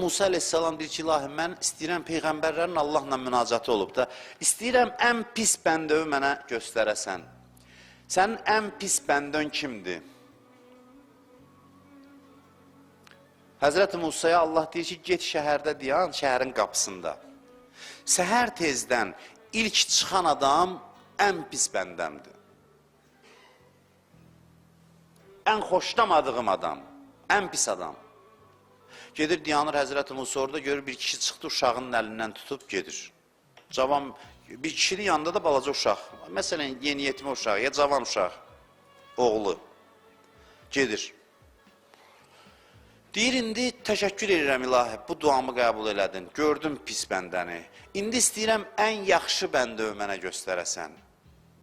Musa aleyhissalam deyir ki, ilahi, mən istəyirəm peyğəmbərlərin Allahla münacatı olub da, istəyirəm ən pis bəndəvi mənə göstərəsən. Sənin ən pis bəndən kimdir? Həzrəti Musaya Allah deyir ki, get şəhərdə dayan, şəhərin qapısında. Səhər tezdən ilk çıxan adam ən pis bəndəmdir. Ən xoşlamadığım adam, ən pis adam. Gedir, dayanır Həzrəti Musa orada, görür bir kişi çıxdı, uşağının əlindən tutub gedir. Cavan, bir kişinin yanında da balaca uşaq. Məsələn, yeni yetimə uşaq, ya cavan uşaq, oğlu. Gedir. Deyir, indi təşəkkür edirəm ilahi, bu duamı qəbul elədin, gördüm pis bəndəni. İndi istəyirəm ən yaxşı bəndəvi mənə göstərəsən.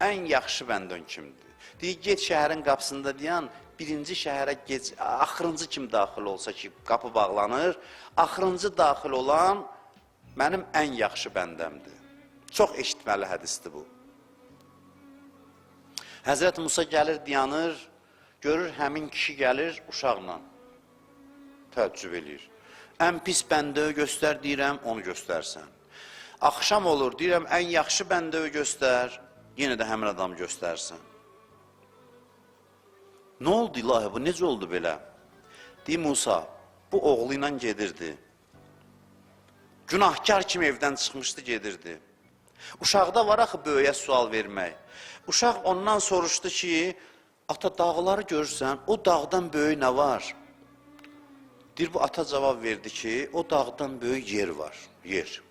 Ən yaxşı bəndən kimdir? Deyir, get şəhərin qapısında dayan, birinci şəhərə gec, axırıncı kim daxil olsa ki, qapı bağlanır, axırıncı daxil olan mənim ən yaxşı bəndəmdir. Çox eşitməli hədisdir bu. Həzrət Musa gəlir, dayanır, görür həmin kişi gəlir uşaqla. Təəccüb eləyir. Ən pis bəndəvi göstər, deyirəm, onu göstərsən. Axşam olur, deyirəm, ən yaxşı bəndəvi göstər, yenə də həmin adamı göstərsən. Nə oldu ilahi, bu necə oldu belə? Deyir Musa, bu oğlu ilə gedirdi. Günahkar kimi evdən çıxmışdı, gedirdi. Uşaqda var axı böyüyə sual vermək. Uşaq ondan soruşdu ki, ata dağları görürsən, o dağdan böyük nə var? Deyir, bu ata cavab verdi ki, o dağdan böyük yer var, yer.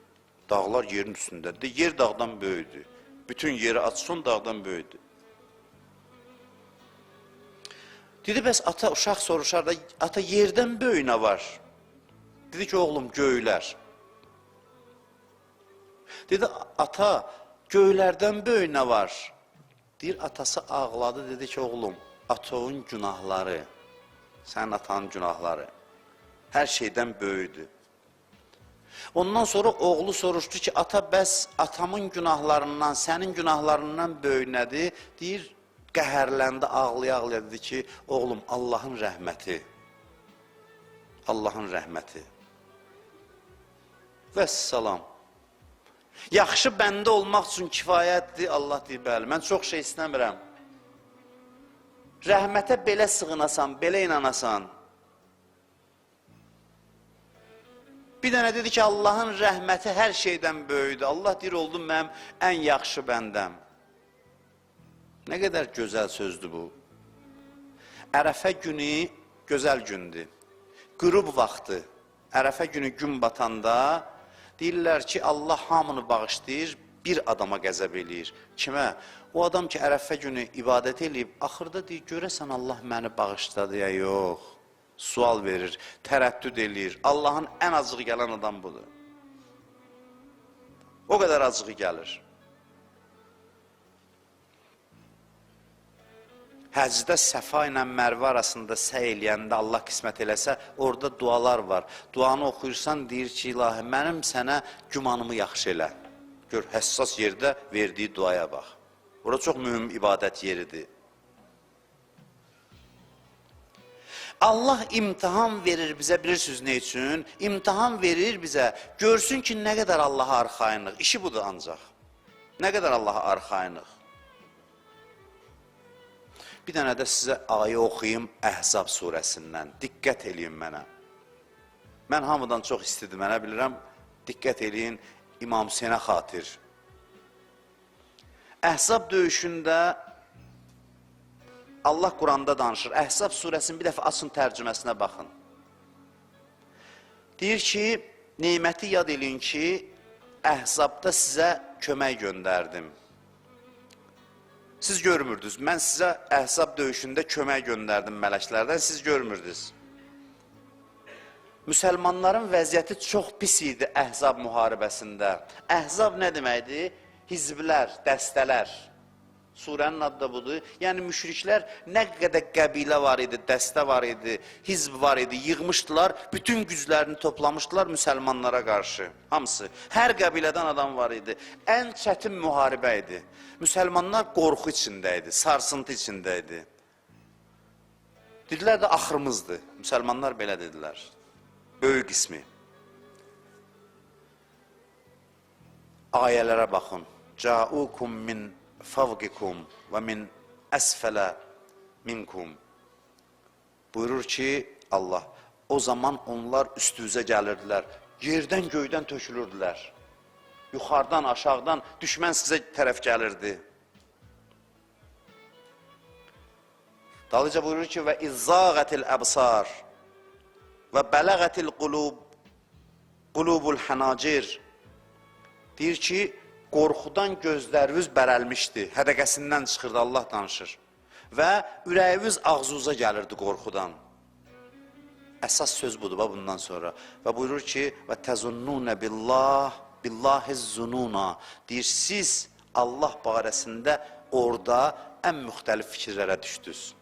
Dağlar yerin üstündədir, yer dağdan böyüdür. Bütün yeri açsın, dağdan böyüdür. Dedi, bəs ata, uşaq soruşar da, ata yerdən böyük nə var? Dedi ki, oğlum, göylər. Dedi, ata, göylərdən böyük nə var? Deyir, atası ağladı, dedi ki, oğlum, atanın günahları, sənin atanın günahları hər şeydən böyüdür. Ondan sonra oğlu soruşdu ki, ata, bəs atamın günahlarından, sənin günahlarından böyük nədir? Deyir, qəhərləndi, ağlaya-ağlaya dedi ki, oğlum, Allahın rəhməti, Allahın rəhməti. Vəssalam. Yaxşı bəndə olmaq üçün kifayətdir, Allah deyir, bəli, mən çox şey istəmirəm. Rəhmətə belə sığınasan, belə inanasan. Bir dənə dedi ki, Allahın rəhməti hər şeydən böyüdür. Allah deyir, oldum mənim ən yaxşı bəndəm. Nə qədər gözəl sözdür bu. Ərəfə günü gözəl gündür. Qürub vaxtı, ərəfə günü gün batanda deyirlər ki, Allah hamını bağışlayır, bir adama qəzəb eləyir. Kimə? O adam ki, ərəfə günü ibadət eləyib, axırda deyir, görəsən Allah məni bağışladı ya yox. Sual verir, tərəddüd eləyir. Allahın ən acığı gələn adam budur. O qədər acığı gəlir. Həcdə Səfa ilə Mərvə arasında səy eləyəndə Allah qismət eləsə, orada dualar var. Duanı oxuyursan, deyir ki, ilahi, mənim sənə gümanımı yaxşı elə. Gör, həssas yerdə verdiyi duaya bax. Orada çox mühüm ibadət yeridir. Allah imtihan verir bizə, bilirsiniz nə üçün? İmtihan verir bizə, görsün ki, nə qədər Allaha arxayınlıq. İşi budur ancaq. Nə qədər Allaha arxayınlıq. Bir dənə də sizə ayə oxuyayım Əhzab surəsindən. Diqqət eləyin mənə. Mən hamıdan çox istidir, mənə bilirəm. Diqqət eləyin İmam Hüseynə xatir. Əhzab döyüşündə Allah Quranda danışır. Əhzab surəsinin bir dəfə açın tərcüməsinə baxın. Deyir ki, neməti yad eləyin ki, Əhzabda sizə kömək göndərdim. Siz görmürdünüz. Mən sizə Əhzab döyüşündə kömək göndərdim mələklərdən, siz görmürdünüz. Müsəlmanların vəziyyəti çox pis idi Əhzab müharibəsində. Əhzab nə deməkdir? Hizblər, dəstələr. Surənin adı da budur. Yəni müşriklər nə qədər qəbilə var idi, dəstə var idi, hizb var idi, yığmışdılar, bütün güclərini toplamışdılar müsəlmanlara qarşı. Hamısı. Hər qəbilədən adam var idi. Ən çətin müharibə idi. Müsəlmanlar qorxu içində idi, sarsıntı içində idi. Dedilər də axırımızdır. Müsəlmanlar belə dedilər. Böyük qismi. ayələrə baxın. Ca'ukum min favqikum və min əsfələ minkum. Buyurur ki, Allah, o zaman onlar üstünüzə gəlirdilər, yerdən göydən tökülürdülər. Yuxarıdan, aşağıdan düşmən sizə tərəf gəlirdi. Dalıca buyurur ki, və izzağətil əbsar və bələğətil qulubul hənacir. Deyir ki, qorxudan gözləriniz bərəlmişdi, hədəqəsindən çıxırdı, Allah danışır. Və ürəyiniz ağzınıza gəlirdi qorxudan. Əsas söz budur bundan sonra. Və buyurur ki, və təzunnunə billahiz zununa. Deyir, siz Allah barəsində orada ən müxtəlif fikirlərə düşdünüz.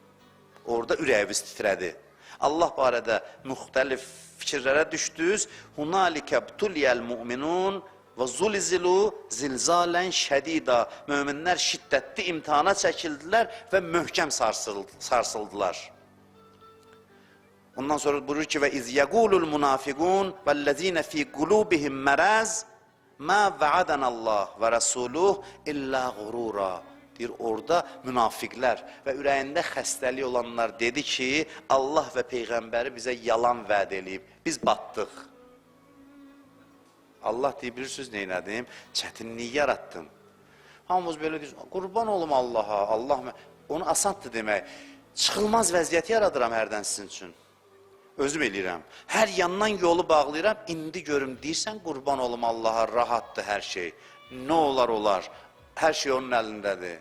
Orada ürəyiniz titrədi. Allah barədə müxtəlif fikirlərə düşdünüz. Hunalikə btuliyəl mu'minun və zulzilu zilzalən şədida. Möminlər şiddətli imtihana çəkildilər və möhkəm sarsıldılar. Ondan sonra buyurur ki, və iz yəqulul munafiqun vəllezine fi qulubihim məraz ma va'adanallah və rasuluh illa qurura. Deyir, orada münafiqlər və ürəyində xəstəlik olanlar dedi ki, Allah və Peyğəmbəri bizə yalan vəd edib, biz batdıq. Allah deyir, bilirsiniz neynədim? Çətinlik yaratdım. Hamımız belə deyir, qurban olum Allaha, Allah, onu asandır demək. Çıxılmaz vəziyyət yaradıram hərdən sizin üçün. Özüm eləyirəm. Hər yandan yolu bağlayıram, indi görüm, deyirsən, qurban olum Allaha, rahatdır hər şey. Nə olar, olar. Hər şey onun əlindədir.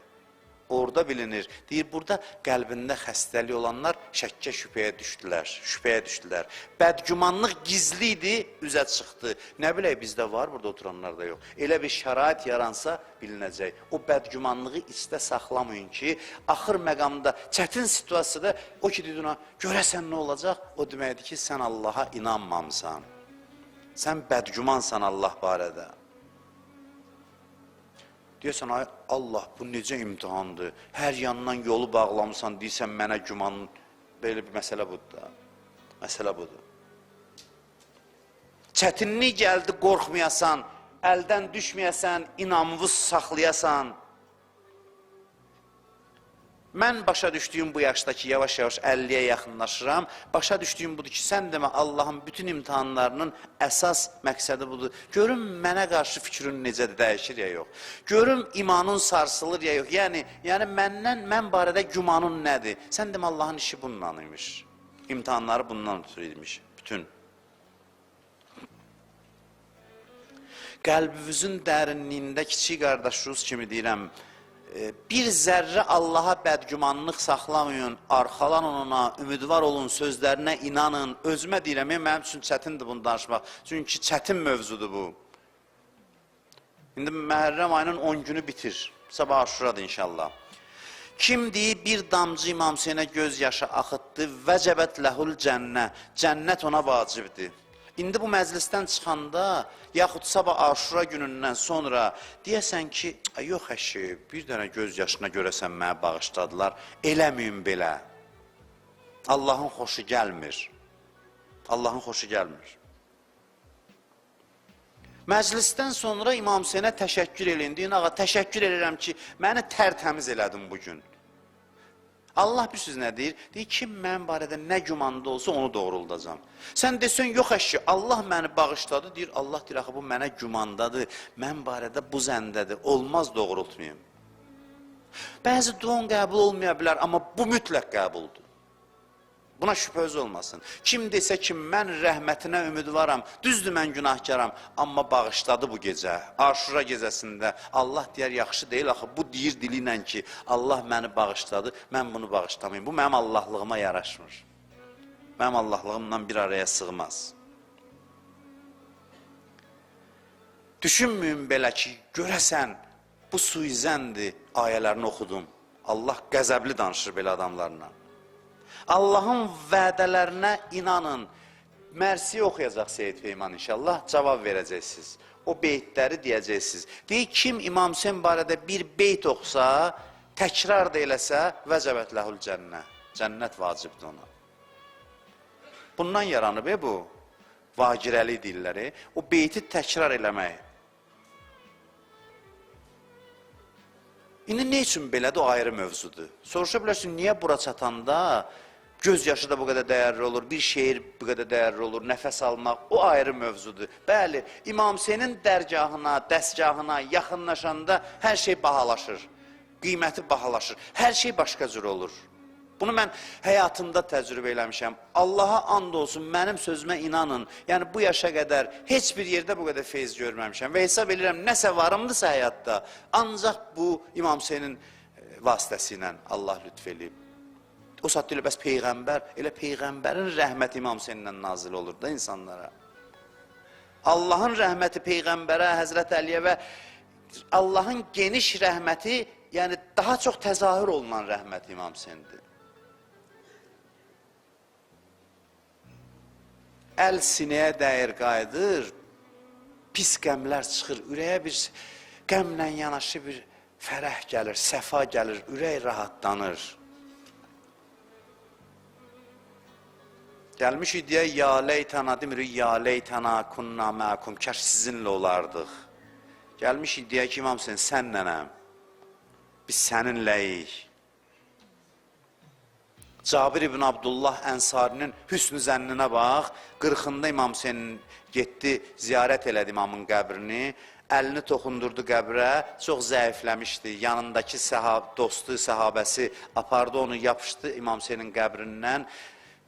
Orada bilinir. Deyir, burada qəlbində xəstəlik olanlar şəkkə şübhəyə düşdülər. Bədgümanlıq gizli idi, üzə çıxdı. Nə bilək, bizdə var, burada oturanlarda yox. Elə bir şərait yaransa bilinəcək. O bədgümanlığı içdə saxlamayın ki, axır məqamda, çətin situasiyada, o ki, deyir ona, görəsən nə olacaq? O deməkdir ki, sən Allaha inanmamısan. Sən bədgümansan Allah barədə. Deyəsən, ay Allah, bu necə imtihandır? Hər yandan yolu bağlamısan, deyirsən, mənə güman, belə bir məsələ budur da. Məsələ budur. Çətinlik gəldi, qorxmayasan, əldən düşməyəsən, inamınızı saxlayasan. Mən başa düşdüyüm bu yaşdakı yavaş-yavaş 50-yə yaxınlaşıram. Başa düşdüyüm budur ki, sən demə Allahın bütün imtihanlarının əsas məqsədi budur. Görüm mənə qarşı fikrin necədir, dəyişir ya yox. Görüm imanın sarsılır ya yox. Yəni mən barədə gümanın nədir? Sən demə Allahın işi bundan imiş. İmtihanları bundan ötürü imiş. Bütün. Qəlbinizin dərinliyində kiçik qardaşınız kimi deyirəm, bir zərrə Allaha bədgümanlıq saxlamayın, arxalanın ona, ümidvar olun, sözlərinə inanın. Özümə deyirəm, mənim üçün çətindir bunu danışmaq. Çünki çətin mövzudur bu. İndi Məhərrəm ayının 10 günü bitir. Sabah Aşuradır inşallah. Kim deyib bir damcı İmam Hüseynə göz yaşı axıtdı, vəcəbət ləhul cənnə, cənnət ona vacibdir. İndi bu məclisdən çıxanda, yaxud sabah Aşura günündən sonra deyəsən ki, yox əşi, bir dənə göz yaşına görəsən mənə bağışladılar, eləməyin belə. Allahın xoşu gəlmir. Allahın xoşu gəlmir. Məclisdən sonra İmam Hüseynə təşəkkür eləyin. Deyin, ağa, təşəkkür edirəm ki, məni tərtəmiz elədin bugün. Allah bir söz nə deyir? Deyir, kim mənim barədə nə gümanda olsa onu doğruldacam. Sən desən, yox əşki, Allah məni bağışladı, deyir, Allah deyir, axı, bu mənə gümandadır, mən barədə bu zəndədir, olmaz doğrultmayayım. Bəzi duan qəbul olmaya bilər, amma bu mütləq qəbuldur. Buna şübhəz olmasın. Kim desə ki, mən rəhmətinə ümidvaram, düzdür mən günahkaram, amma bağışladı bu gecə, Aşura gecəsində. Allah deyər, yaxşı deyil, axı, bu deyir dili ilə ki, Allah məni bağışladı, mən bunu bağışlamayayım. Bu mənim Allahlığıma yaraşmır. Mənim Allahlığımla bir araya sığmaz. Düşünməyin belə ki, görəsən, bu suizəndir, ayələrini oxudum. Allah qəzəbli danışır belə adamlarla. Allahın vədələrinə inanın. Mərsiyə oxuyacaq Seyyid Peyman inşallah, cavab verəcəksiniz. O beytləri deyəcəksiniz. Deyir, kim İmam Hüseyn barədə bir beyt oxusa, təkrar da eləsə, vəcəbət ləhul cənnə. Cənnət vacibdir ona. Bundan yaranıb bu, vagirəli deyirləri, o beyti təkrar eləmək. İndi ne üçün belədir, o ayrı mövzudur. Soruşa bilərsin, niyə bura çatanda göz yaşı da bu qədər dəyərli olur, bir şeir bu qədər dəyərli olur, nəfəs almaq, o ayrı mövzudur. Bəli, İmam Hüseynin dərgahına, dəstgahına yaxınlaşanda hər şey bahalaşır, qiyməti bahalaşır, hər şey başqa cür olur. Bunu mən həyatımda təcrübə eləmişəm. Allaha and olsun, mənim sözümə inanın. Yəni bu yaşa qədər heç bir yerdə bu qədər feyz görməmişəm. Və hesab edirəm, nəsə varımdırsa həyatda, ancaq bu İmam Hüseynin vasitəsilə Allah lütf eləyib. O saat deyil, bəs Peyğəmbər, elə Peyğəmbərin rəhməti İmam Hüseynindən nazil olur da insanlara. Allahın rəhməti Peyğəmbərə, Həzrət Əliyə və Allahın geniş rəhməti, yəni daha çox təzahür olunan rəhməti İmam Hüseyindir. Əl sinəyə dəyir qayıdır, pis qəmlər çıxır, ürəyə bir qəmlə yanaşı bir fərəh gəlir, səfa gəlir, ürək rahatlanır. Gəlmişik deyək, ya leytana demirik, ya leytana kunna məkum, kəş sizinlə olardıq. Gəlmişik deyək ki, İmam Hüseyin, sənnənəm, biz səninləyik. Cabir ibn Abdullah Ənsarinin hüsnü zənninə bax, 40-ında İmam Hüseyin getdi, ziyarət elədi imamın qəbrini, əlini toxundurdu qəbrə, çox zəifləmişdi, yanındakı dostu, səhabəsi apardı onu, yapışdı İmam Hüseynin qəbrindən.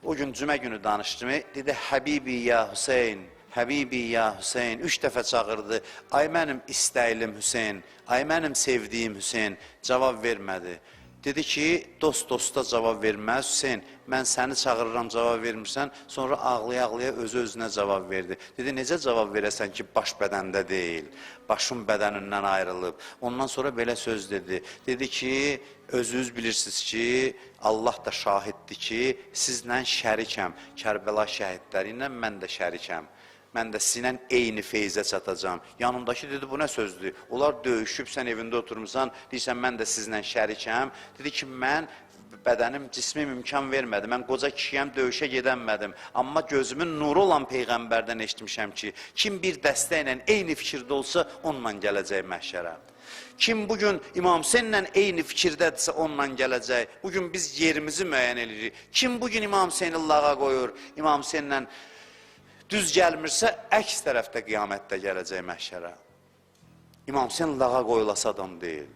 O gün cümə günü danışdı, dedi, Həbibi ya Hüseyin, Həbibi ya Hüseyin, 3 dəfə çağırdı, ay mənim istəylim Hüseyin, ay mənim sevdiyim Hüseyin, cavab vermədi. Dedi ki, dost dosta cavab verməz, Hüseyin, mən səni çağırıram, cavab vermirsən, sonra ağlaya-ağlaya özü-özünə cavab verdi. Dedi, necə cavab verəsən ki, baş bədəndə deyil, başın bədənindən ayrılıb. Ondan sonra belə söz dedi. Dedi ki, özünüz bilirsiniz ki, Allah da şahiddir ki, sizlə şərikəm, Kərbəla şəhidləri ilə mən də şərikəm. Mən də sizinlə eyni feyzə çatacam. Yanımdakı dedi, bu nə sözdür? Onlar döyüşüb, sən evində oturmuşsan, deyirsən, mən də sizinlə şərikəm. Dedi ki, mən bədənim, cismim imkan vermədi. Mən qoca kişiyəm, döyüşə gedəmədim. Amma gözümün nuru olan Peyğəmbərdən eşitmişəm ki, kim bir dəstəklə eyni fikirdə olsa, onunla gələcək məhşərə. Kim bugün İmam Hüseyinlə eyni fikirdədirsə, onunla gələcək. Bugün biz yerimizi müəyyən edirik. Kim bugün İmam Hüseyni lağa qoyur, İmam Hüseyinlə düz gəlmirsə, əks tərəfdə qiyamətdə gələcək məhşərə. İmam Hüseyin lağa qoyulası adam deyil.